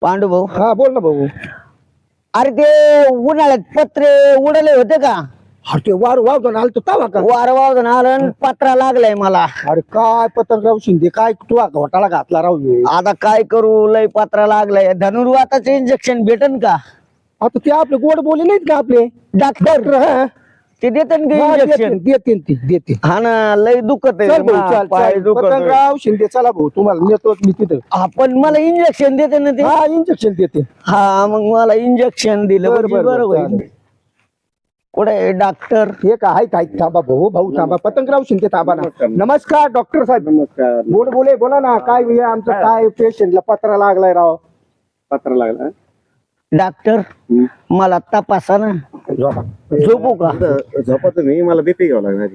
पांडू भाऊ, हा बोल ना भाऊ. अरे ते उन्हाळ्यात पत्रे उडले होते का? अरे ते वार वावतो ना आलतो तवा का? वार वाजून आलं आणि पत्रा लागलाय मला. अरे काय पतंगराव शिंदे काय तू घोटाळा घातला राव ह्यो. आता काय करू, लय पत्रा लागलाय. धनुर्वाताचं इंजेक्शन भेटन का? आता ते आपले गोड बोले नाहीत का आपले डॉक्टर हा? ते देतात का हा, इंजेक्शन? देते ते देते. हा ना, लय दुखत चल भाऊ चल पाय चल. दुखत पतंगराव शिंदे चला भाऊ तुम्हाला नेतो मी तिथं. आपण मला इंजेक्शन देते ना ते. हा इंजेक्शन देते. हा मग मला इंजेक्शन दिलं बर म्हणजे बर बरं होईल. चालेल. कुठे डॉक्टर? हे काय काय थांबा भाऊ भाऊ थांबा. पतंगराव शिंदे थांबा ना. नमस्कार डॉक्टर साहेब. नमस्कार. गोड बोले बोला ना काय हे आमचं काय पेशंटला पत्रा लागलाय राव. पत्र लागला डॉक्टर मला तपासा ना. झोपू का? झोपा तुम्ही, मला बीपी घ्यावं लागणार.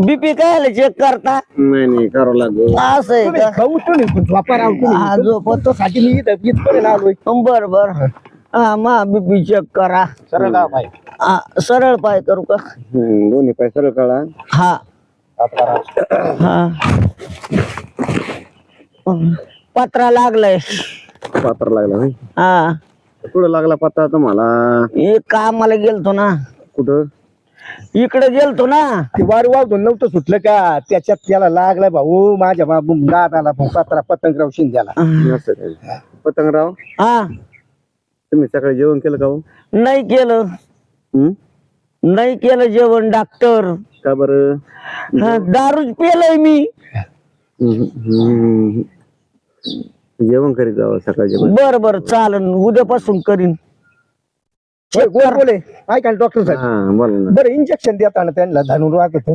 बीपी काय चेक करता? नाही करावं लागेल. असं आहे का? भाऊ तुम्ही झोपा राव हा, तुम्ही. झोपतो. साठी मी इथपर्यंत आलोय. बर बर. हा मा बीपी चेक करा. सरळ राव भाई. हा, सरळ पाय करू का? दोन्ही पाय सरळ काढा. हा हा. पत्रा लागलाय. पत्र लागला नाही. हा, कुठं लागला पत्ता तुम्हाला? हे कामाला गेलतो ना, कुठं? इकडे गेलतो ना. ते वार वावधून नव्हतं सुटलं का त्याच्यात त्याला लागलाय भाऊ माझ्या बाबू दादाला पत्रा पतंगराव शिंद्याला. असं काय? पतंगराव हा, तुम्ही सकाळी जेवण केलं का हो? नाही केलं. नाही केलं जेवण डॉक्टर. का बरं? दारूच पेलय मी. जेवण करीत जावं सकाळी. बर बर चालन, उद्यापासून करीन. गोड बोले ऐका ना डॉक्टर साहेब. हा बोला ना. बरं इंजेक्शन देताना त्यांना धनुर्वात होतं.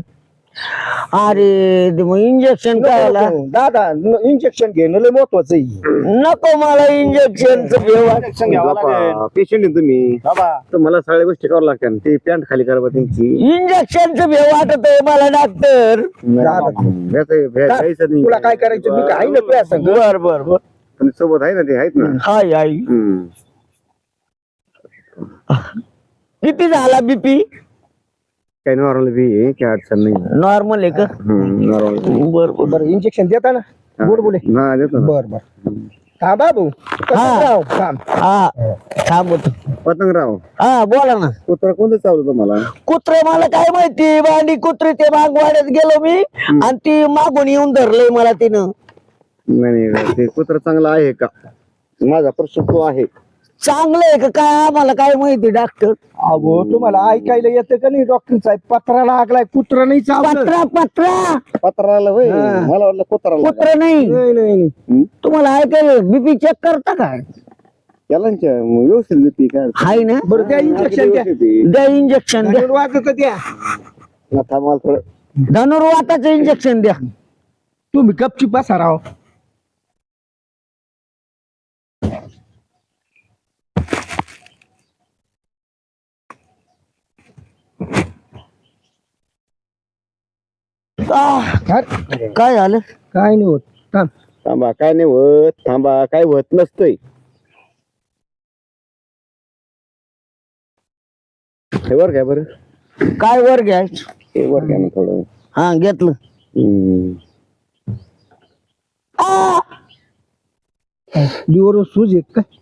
अरे मग इंजेक्शन काय दादा इंजेक्शन घेणं लय महत्वाचं आहे. नको मला इंजेक्शनच पेशंट आहे तुम्ही, तुम्हाला सगळ्या गोष्टी करावं लागतात. ते पॅन्ट खाली करा त्यांची. इंजेक्शनच भेव वाटत आहे मला डॉक्टर. तुला काय करायचं मी काय नको या संग. बर बर बर. तुम्ही सोबत आहे ना, ते आहेत ना. हाय आई. किती झाला बीपी? काही नॉर्मल बी आहे, काय अडचण नाही. नॉर्मल आहे का? नॉर्मल. बर बर. बरं इंजेक्शन देता ना गोड बोले. हा देतो ना. बर बर थांबा भाऊ. पतंगराव, थांब. हा थांबतो. पतंगराव हा बोला ना. कुत्रा कोणतं चावलं तुम्हाला? कुत्रे मला काय माहिती, भांडी कुत्रे ते माग वाड्यात गेलो मी आणि ती मागून येऊन धरलंय मला तिनं. नाही ते कुत्रा चांगला आहे का? माझा प्रश्न तो आहे. चांगलं आहे का काय आम्हाला काय माहिती डॉक्टर. अहो तुम्हाला ऐकायला येतं का नाही डॉक्टर साहेब? पत्रा लागलाय कुत्रा नाही चावलं. पत्रा पत्रा पत्राला होय, मला वाटलं कुत्रा. कुत्रा नाही. नाही नाही तुम्हाला ऐकायला बीपी चेक करता काय? याला व्यवस्थित बीपी काय? हाय ना. बरं त्या इंजेक्शन द्या. द्या इंजेक्शन द्या. धनुर्वाताचं द्या. थांबा थोडं. धनुर्वाताचं इंजेक्शन द्या. तुम्ही गपची बसा राव. काय झालं? काय नाही होत. थांब. थांबा काय नाही होत. थांबा काय होत नसतंय. हे वर घ्या बरं. काय वर घ्यायचं? हे वर घ्या ना थोडं. हा घेतलं. लिव्हर सूज येत काय?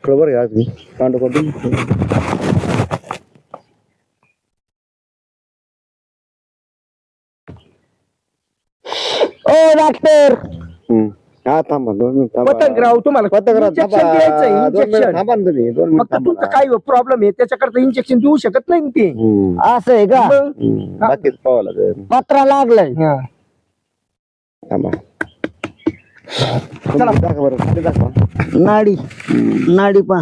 थोडं वर घ्या तुम्ही. कांड करतो. ओ डॉक्टर. हा थांबा 2 मिनिट थांबा. पतंगराव तुम्हाला पतंगराव इंजेक्शन थांबा. द्यायचं 2 मिनिट इंजेक्शन. थांबा ना तुम्ही. 2 मिनिट फक्त तुमचं काय प्रॉब्लेम आहे त्याच्याकरता इंजेक्शन देऊ शकत नाही ते. असं आहे का? बाकीच पाहावं लागेल. पत्रा लागलाय. हा. थांबा. चला दाखवा बरं. खाली दाखवा. नाडी नाडी पा.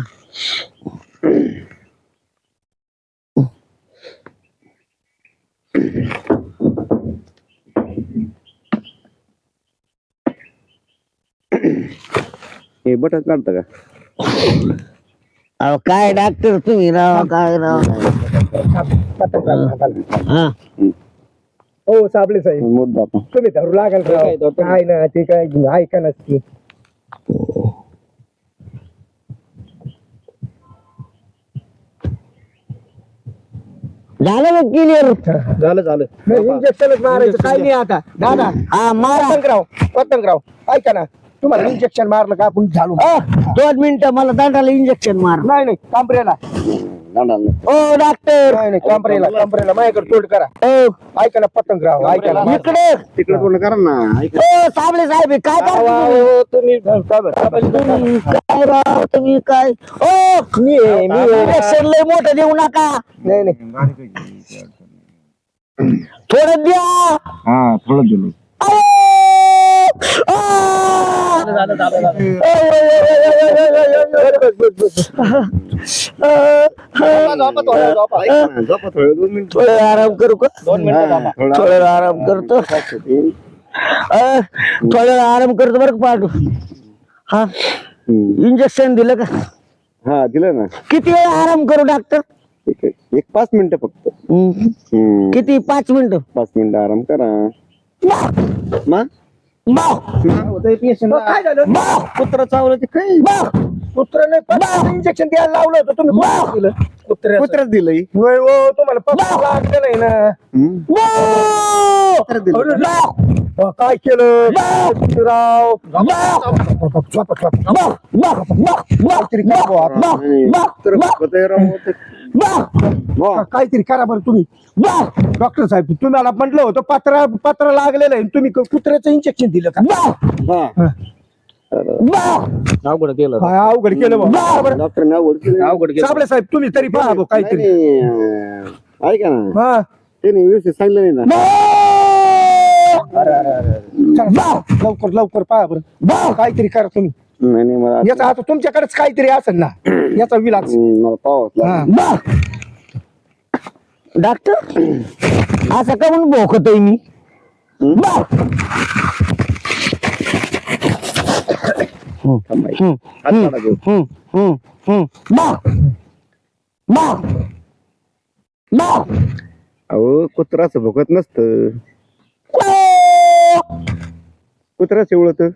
हे बटन काढतं का? अहो काय डॉक्टर तुम्ही राव काय राव. हा हो साबळे साहेब मुद्दा आपण. तुम्ही धरू लागाल राव. काय ना ते काय ऐका नसती. झालं मग क्लिअर. झालं इंजेक्शनच मारायचं काही नाही आता दादा. हा मारा. पतंगराव ऐका ना, तुम्हाला इंजेक्शन मारलं का आपण झालो. 2 मिनिटं मला दंडाला इंजेक्शन मार. नाही कांबरेला. ओ डॉक्टर. नाही कांबरेला माझ्याकडे तोड करा. ऐका ना पतंगराव, ऐका ना. इकडे तिकडे पूर्ण करा ना. ओ साबळे साहेब काय करता तुम्ही काय राव तुम्ही काय. ओ मी इंजेक्शन लय मोठं देऊ नका. नाही थोडं द्या. थोडं दिलं. थोडं आराम करू का. 2 मिनिटं थोडं आराम करतो. थोडं आराम करतो बरं का पाठू. हा इंजेक्शन दिलं का. हा दिलं ना. किती वेळ आराम करू डॉक्टर. ठीक आहे, 5 मिनिटं फक्त. किती 5 मिनिटं. 5 मिनिटं आराम करा. मग काय झालं. कुत्रा चावलं ते काय. कुत्र नाही इंजेक्शन द्यायला लावलं होतं तुम्ही. कुत्र्याच दिलंय. तुम्हाला पत्र लागलं नाही ना. काय केलं राव. काहीतरी करा बरं तुम्ही. डॉक्टर साहेब तुम्हाला म्हटलं होतं पत्र लागलेलं आहे, तुम्ही कुत्र्याचं इंजेक्शन दिलं का. अवघड केलं. अवघड केलं डॉक्टर अवघड केलं. साबळे साहेब तुम्ही तरी पहा भाऊ काहीतरी. ऐका ना, त्यांनी व्यवस्थित सांगितलं नाही ना. लवकर पहा बरं. काहीतरी करा तुम्ही. नाही मला याचा आता तुमच्याकडेच काहीतरी असेल ना याचा विलास. मला पाहावं. डॉक्टर असं का म्हणून भोकतोय मी. अहो कुत्राच भोगत नसत. कुत्राच एवढं.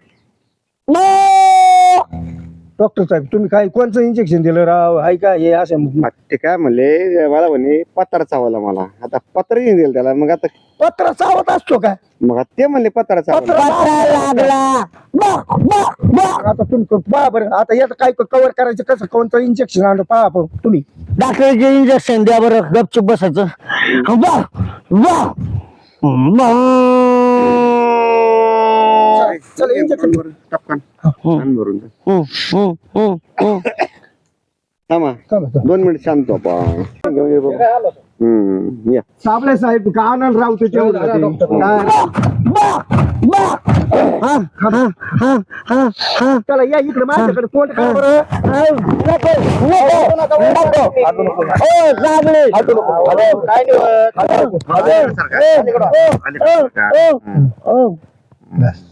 डॉक्टर साहेब तुम्ही काय कोणचं इंजेक्शन दिलं राव. हाय का हे असं. ते काय म्हणले मला म्हणे पत्रा चावला मला. आता पत्र दिलं त्याला. मग आता पत्र चावत असतो का. मग ते म्हणले पत्रा चावला. लागला. आता तुम्ही पहा बरं. आता याचं काय कव्हर करायचं कसं कोणतं इंजेक्शन आणलं पहा तुम्ही. डॉक्टरचे इंजेक्शन द्या बरं. गपचूप बसायचं. चला इंजेक्शन टपकन भरून थांबा. 2 मिनिट शांत या. साबळे साहेब का आनंद राव ते त्याला या इकडे माझ्याकडे तोंड करा बरं.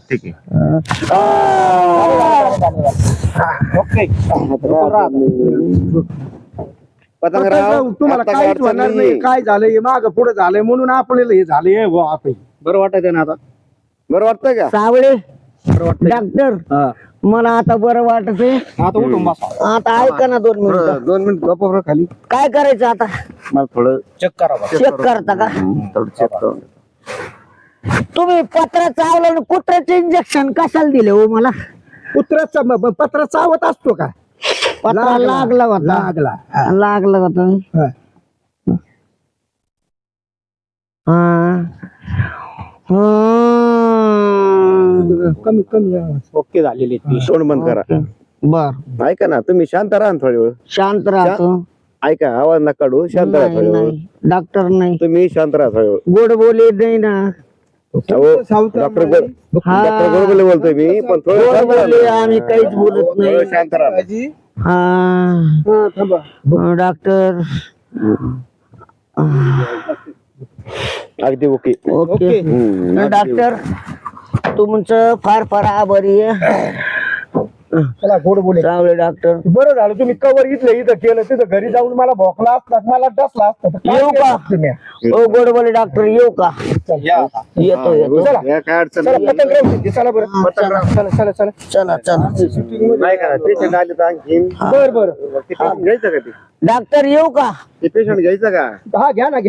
ठीक आहे. पतंगराव तुम्हाला काहीच होणार नाही. काय झालंय माग पुढे झालंय म्हणून आपल्याला हे झालंय. आपण बरं वाटत ना आता. बरं वाटतंय का. सावळे डॉक्टर मला आता बरं वाटत आहे. आता उठून बसा. आता ऐका ना 2 मिनिटं. 2 मिनिट गप्पा बरं खाली. काय करायचं आता. मला थोडं चेक करा. चेक करता का. थोडं चेक करून. तुम्ही पत्र चावलं आणि कुत्र्याचे इंजेक्शन कशाला दिले हो मला. कुत्र्याचा पत्र चावत असतो का. पत्रा लागला होता. लागला होता. कमी ओके झालेली. तोंड बंद करा. बर ऐका ना तुम्ही शांत राहा ना थोडी वेळ. शांत राहतो. ऐका आवाज नका काढू. शांत राहा थोडी वेळ. नाही डॉक्टर नाही. तुम्ही शांत राहा थोडी वेळ. गोड बोले नाही ना. डॉक्टर गोडबोले बोलतोय मी. पण गोड थोडं बोले आम्ही काहीच बोलत नाही. शांत राहा. हा डॉक्टर अगदी ओके. ओके डॉक्टर तुमचं फार फार आभारी आहे. चला गोड बोले चांगले डॉक्टर. बरं झालं तुम्ही कवर इथं केलं तिथं घरी जाऊन मला भोकला असता मला डसला असता तर काय येऊ केलं का? असतं तुम्ही? ओ गोडबोले डॉक्टर येऊ का? येतो येतो. चला. या काय अडचण चला नाही. पतंगराव शेट्टी, चला बरं चला चला चला चला चला. नाही का पेशंट आले तर आणखीन बर बर ते पेशंट घ्यायचं का ते डॉक्टर येऊ का? पेशंट घ्यायचं का हा घ्या ना